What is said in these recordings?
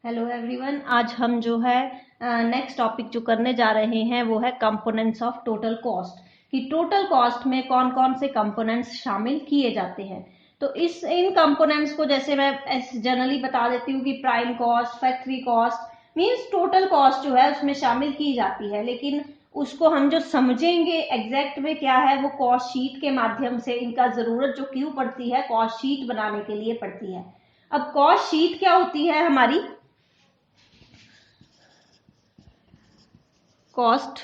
Hello everyone, आज हम जो है नेक्स्ट टॉपिक जो करने जा रहे हैं वो है कंपोनेंट्स ऑफ टोटल कॉस्ट, कि टोटल कॉस्ट में कौन कौन से कंपोनेंट्स शामिल किए जाते हैं। तो इन कंपोनेंट्स को जैसे मैं जनरली बता देती हूँ कि prime cost, factory cost means total cost जो है उसमें शामिल की जाती है, लेकिन उसको हम जो समझेंगे एग्जैक्ट में क्या है वो कॉस्ट शीट के माध्यम से इनका जरूरत जो क्यों पड़ती है कॉस्ट शीट बनाने के लिए पड़ती है। अब कॉस्ट शीट क्या होती है हमारी? कॉस्ट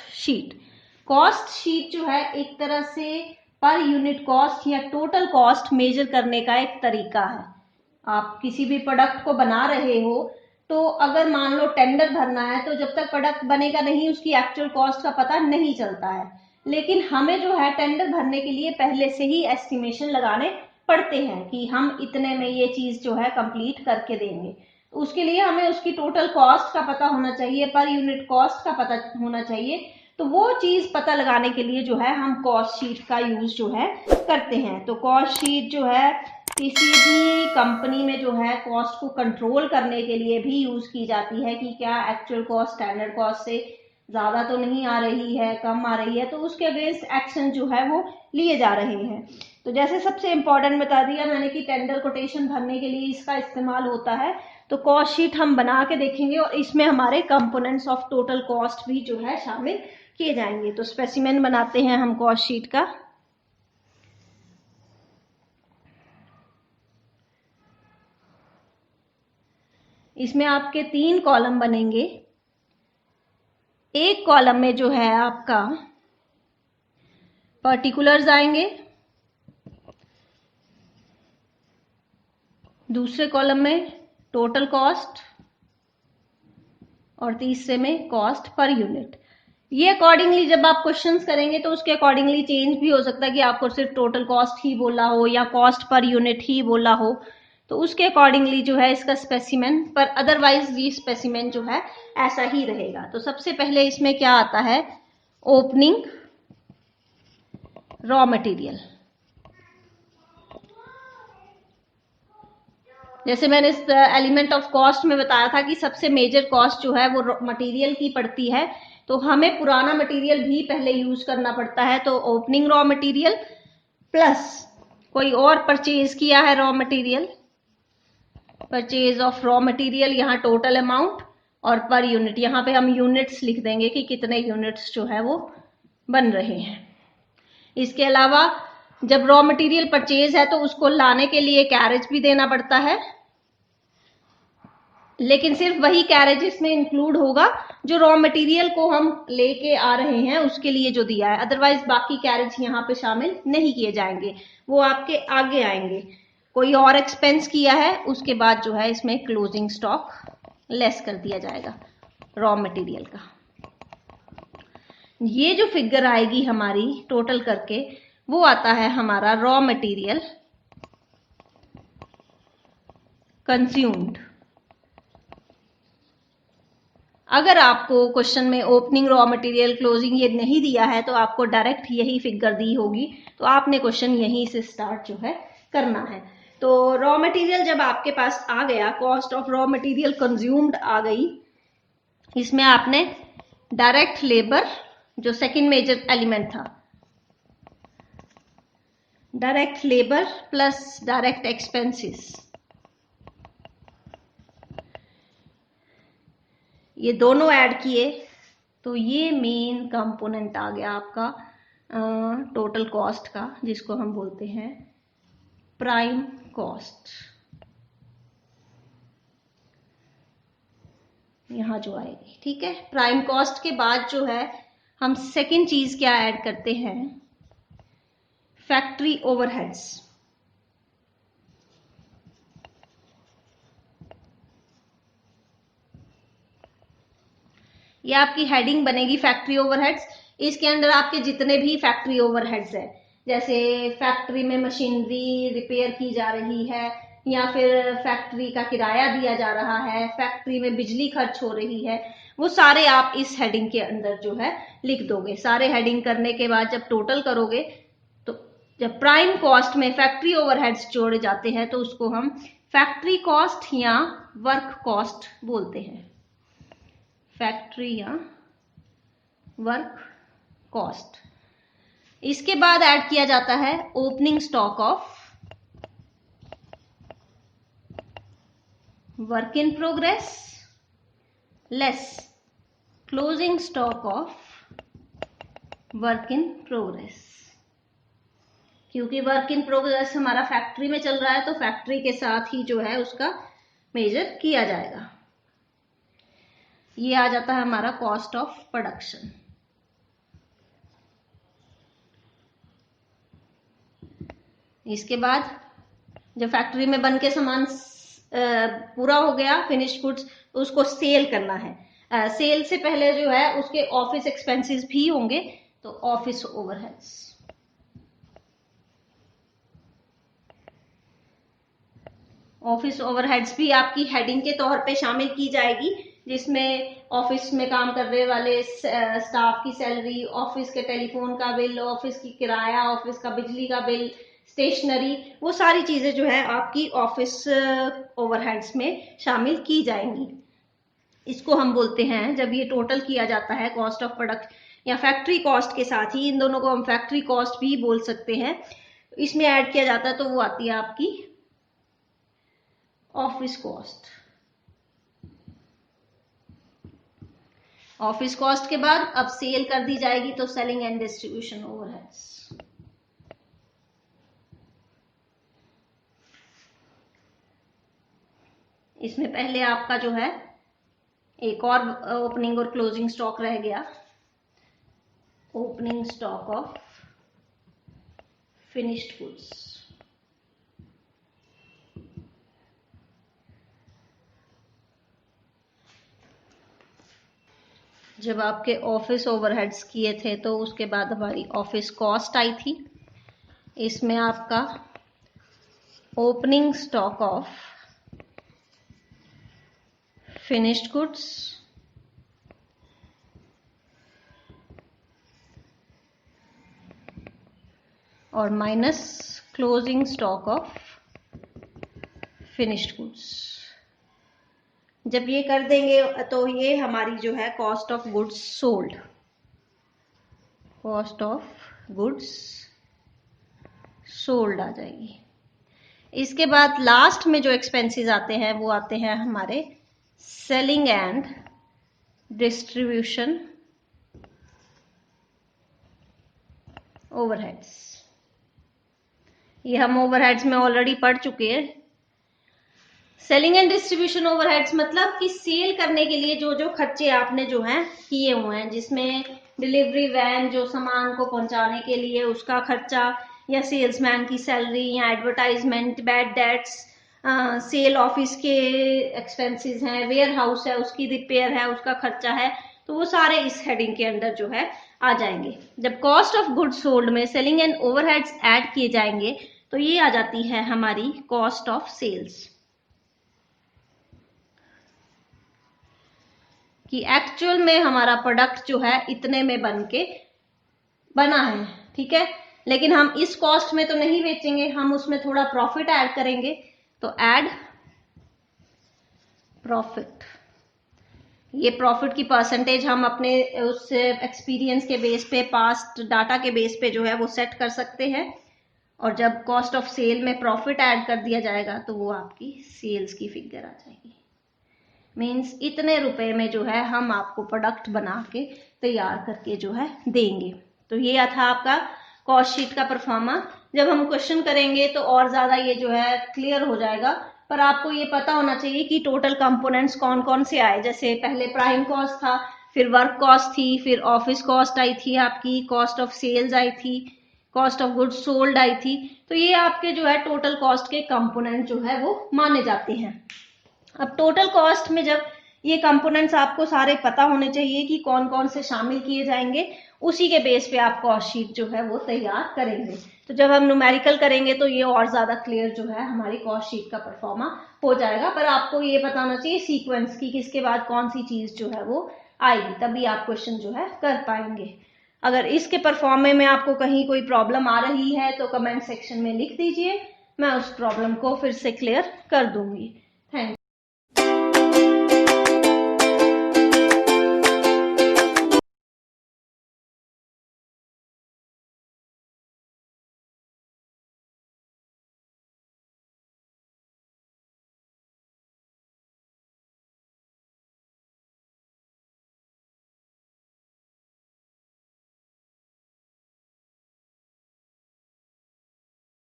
शीट जो है एक तरह से पर यूनिट कॉस्ट या टोटल कॉस्ट मेजर करने का एक तरीका है। आप किसी भी प्रोडक्ट को बना रहे हो तो अगर मान लो टेंडर भरना है तो जब तक प्रोडक्ट बनेगा नहीं उसकी एक्चुअल कॉस्ट का पता नहीं चलता है, लेकिन हमें जो है टेंडर भरने के लिए पहले से ही एस्टिमेशन लगाने पड़ते हैं कि हम इतने में ये चीज जो है कंप्लीट करके देंगे। उसके लिए हमें उसकी टोटल कॉस्ट का पता होना चाहिए, पर यूनिट कॉस्ट का पता होना चाहिए। तो वो चीज पता लगाने के लिए जो है हम कॉस्ट शीट का यूज जो है करते हैं। तो कॉस्ट शीट जो है किसी भी कंपनी में जो है कॉस्ट को कंट्रोल करने के लिए भी यूज की जाती है कि क्या एक्चुअल कॉस्ट स्टैंडर्ड कॉस्ट से ज्यादा तो नहीं आ रही है, कम आ रही है, तो उसके अगेंस्ट एक्शन जो है वो लिए जा रहे हैं। तो जैसे सबसे इंपॉर्टेंट बता दिया मैंने कि टेंडर कोटेशन भरने के लिए इसका इस्तेमाल होता है। तो कॉस्ट शीट हम बना के देखेंगे और इसमें हमारे कंपोनेंट्स ऑफ टोटल कॉस्ट भी जो है शामिल किए जाएंगे। तो स्पेसिमेन बनाते हैं हम कॉस्ट शीट का। इसमें आपके 3 कॉलम बनेंगे। एक कॉलम में जो है आपका पर्टिकुलर्स आएंगे, दूसरे कॉलम में टोटल कॉस्ट और तीसरे में कॉस्ट पर यूनिट। ये अकॉर्डिंगली जब आप क्वेश्चंस करेंगे तो उसके अकॉर्डिंगली चेंज भी हो सकता है कि आपको सिर्फ टोटल कॉस्ट ही बोला हो या कॉस्ट पर यूनिट ही बोला हो, तो उसके अकॉर्डिंगली जो है इसका स्पेसिमेन, पर अदरवाइज ये स्पेसिमेन जो है ऐसा ही रहेगा। तो सबसे पहले इसमें क्या आता है? Opening raw material. जैसे मैंने इस एलिमेंट ऑफ कॉस्ट में बताया था कि सबसे मेजर कॉस्ट जो है वो मटेरियल की पड़ती है, तो हमें पुराना मटेरियल भी पहले यूज करना पड़ता है। तो ओपनिंग रॉ मटेरियल प्लस कोई और परचेज किया है raw material, purchase of raw material, यहाँ टोटल अमाउंट, और पर यूनिट यहाँ पे हम यूनिट्स लिख देंगे कि कितने यूनिट्स जो है वो बन रहे हैं। इसके अलावा जब रॉ मटेरियल परचेज है तो उसको लाने के लिए कैरेज भी देना पड़ता है, लेकिन सिर्फ वही कैरेज इसमें इंक्लूड होगा जो रॉ मटेरियल को हम लेके आ रहे हैं उसके लिए जो दिया है, अदरवाइज बाकी कैरेज यहाँ पे शामिल नहीं किए जाएंगे, वो आपके आगे आएंगे। कोई और एक्सपेंस किया है उसके बाद जो है इसमें क्लोजिंग स्टॉक लेस कर दिया जाएगा रॉ मटेरियल का। ये जो फिगर आएगी हमारी टोटल करके वो आता है हमारा रॉ मटेरियल कंज्यूम्ड। अगर आपको क्वेश्चन में ओपनिंग रॉ मटेरियल क्लोजिंग ये नहीं दिया है तो आपको डायरेक्ट यही फिगर दी होगी, तो आपने क्वेश्चन यहीं से स्टार्ट जो है करना है। तो रॉ मटेरियल जब आपके पास आ गया, cost of raw material consumed आ गई, इसमें आपने डायरेक्ट लेबर जो सेकंड मेजर एलिमेंट था, direct labour plus direct expenses, ये दोनों ऐड किए तो ये मेन कंपोनेंट आ गया आपका टोटल कॉस्ट का, जिसको हम बोलते हैं प्राइम कॉस्ट। यहां जो आएगी, ठीक है। प्राइम कॉस्ट के बाद जो है हम सेकंड चीज क्या ऐड करते हैं? Factory overheads. ये आपकी हेडिंग बनेगी फैक्ट्री ओवरहेड्स। इसके अंदर आपके जितने भी फैक्ट्री ओवरहेड्स है, जैसे फैक्ट्री में मशीनरी रिपेयर की जा रही है या फिर फैक्ट्री का किराया दिया जा रहा है, फैक्ट्री में बिजली खर्च हो रही है, वो सारे आप इस हेडिंग के अंदर जो है लिख दोगे। सारे हेडिंग करने के बाद जब टोटल करोगे तो जब प्राइम कॉस्ट में फैक्ट्री ओवरहेड्स जोड़े जाते हैं तो उसको हम फैक्ट्री कॉस्ट या वर्क कॉस्ट बोलते हैं, फैक्ट्री या वर्क कॉस्ट। इसके बाद ऐड किया जाता है opening stock of work in progress less closing stock of work in progress. क्योंकि वर्क इन प्रोग्रेस हमारा फैक्ट्री में चल रहा है तो फैक्ट्री के साथ ही जो है उसका मेजर किया जाएगा। ये आ जाता है हमारा कॉस्ट ऑफ प्रोडक्शन। इसके बाद जब फैक्ट्री में बन के सामान पूरा हो गया फिनिश्ड गुड्स, उसको सेल करना है। सेल से पहले जो है उसके ऑफिस एक्सपेंसेस भी होंगे, तो ऑफिस ओवरहेड्स। ऑफिस ओवरहेड्स भी आपकी हेडिंग के तौर पे शामिल की जाएगी, जिसमें ऑफिस में काम करने वाले स्टाफ की सैलरी, ऑफिस के टेलीफोन का बिल, ऑफिस की किराया, ऑफिस का बिजली का बिल, स्टेशनरी, वो सारी चीजें जो है आपकी ऑफिस ओवरहेड्स में शामिल की जाएंगी। इसको हम बोलते हैं, जब ये टोटल किया जाता है कॉस्ट ऑफ प्रोडक्ट या फैक्ट्री कॉस्ट के साथ ही, इन दोनों को हम फैक्ट्री कॉस्ट भी बोल सकते हैं, इसमें ऐड किया जाता है तो वो आती है आपकी ऑफिस कॉस्ट। ऑफिस कॉस्ट के बाद अब सेल कर दी जाएगी तो सेलिंग एंड डिस्ट्रीब्यूशन ओवरहेड्स। इसमें पहले आपका जो है एक और ओपनिंग और क्लोजिंग स्टॉक रह गया, opening stock of finished goods. जब आपके ऑफिस ओवरहेड्स किए थे तो उसके बाद हमारी ऑफिस कॉस्ट आई थी। इसमें आपका opening stock of finished goods और minus closing stock of finished goods. जब ये कर देंगे तो ये हमारी जो है cost of goods sold, cost of goods sold आ जाएगी। इसके बाद लास्ट में जो एक्सपेंसेस आते हैं वो आते हैं हमारे सेलिंग एंड डिस्ट्रीब्यूशन ओवरहेड्स। ये हम ओवरहेड्स में ऑलरेडी पढ़ चुके हैं। सेलिंग एंड डिस्ट्रीब्यूशन ओवरहेड्स मतलब कि सेल करने के लिए जो जो खर्चे आपने जो हैं किए हुए हैं, जिसमें डिलीवरी वैन जो सामान को पहुंचाने के लिए उसका खर्चा, या सेल्समैन की सैलरी, या advertisement, bad debts, sale office के एक्सपेंसेस हैं, वेयर हाउस है उसकी रिपेयर है उसका खर्चा है, तो वो सारे इस हेडिंग के अंदर जो है आ जाएंगे। जब कॉस्ट ऑफ गुड्स सोल्ड में सेलिंग एंड ओवरहेड्स ऐड किए जाएंगे तो ये आ जाती है हमारी कॉस्ट ऑफ सेल्स, कि एक्चुअल में हमारा प्रोडक्ट जो है इतने में बना है, ठीक है, लेकिन हम इस कॉस्ट में तो नहीं बेचेंगे, हम उसमें थोड़ा प्रॉफिट ऐड करेंगे, तो ऐड प्रॉफिट। ये प्रॉफिट की परसेंटेज हम अपने उस एक्सपीरियंस के बेस पे, पास्ट डाटा के बेस पे जो है वो सेट कर सकते हैं, और जब कॉस्ट ऑफ सेल में प्रॉफिट ऐड कर दिया जाएगा तो वो आपकी सेल्स की फिगर आ जाएगी। मीन्स इतने रुपए में जो है हम आपको प्रोडक्ट बना के तैयार करके जो है देंगे। तो ये था आपका कॉस्ट शीट का परफॉर्मा। जब हम क्वेश्चन करेंगे तो और ज्यादा ये जो है क्लियर हो जाएगा, पर आपको ये पता होना चाहिए कि टोटल कंपोनेंट्स कौन कौन से आए। जैसे पहले प्राइम कॉस्ट था, फिर वर्क कॉस्ट थी, फिर ऑफिस कॉस्ट आई थी, आपकी कॉस्ट ऑफ सेल्स आई थी, cost of goods sold I थी। तो ये आपके जो है टोटल कॉस्ट के कंपोनेंट जो है वो माने जाते हैं। अब टोटल कॉस्ट में जब ये कंपोनेंट्स आपको सारे पता होने चाहिए कि कौन कौन से शामिल किए जाएंगे, उसी के बेस पे आप कॉस्ट शीट जो है वो तैयार करेंगे। तो जब हम न्यूमेरिकल करेंगे तो ये और ज्यादा क्लियर जो है हमारी कॉस्ट शीट का परफॉर्मा हो जाएगा। पर आपको ये पता होना चाहिए सीक्वेंस की, किसके बाद कौन सी चीज जो है वो आएगी, तभी आप क्वेश्चन जो है कर पाएंगे। अगर इसके परफॉर्मे में आपको कहीं कोई प्रॉब्लम आ रही है तो कमेंट सेक्शन में लिख दीजिए। मैं उस प्रॉब्लम को फिर से क्लियर कर दूंगी। थैंक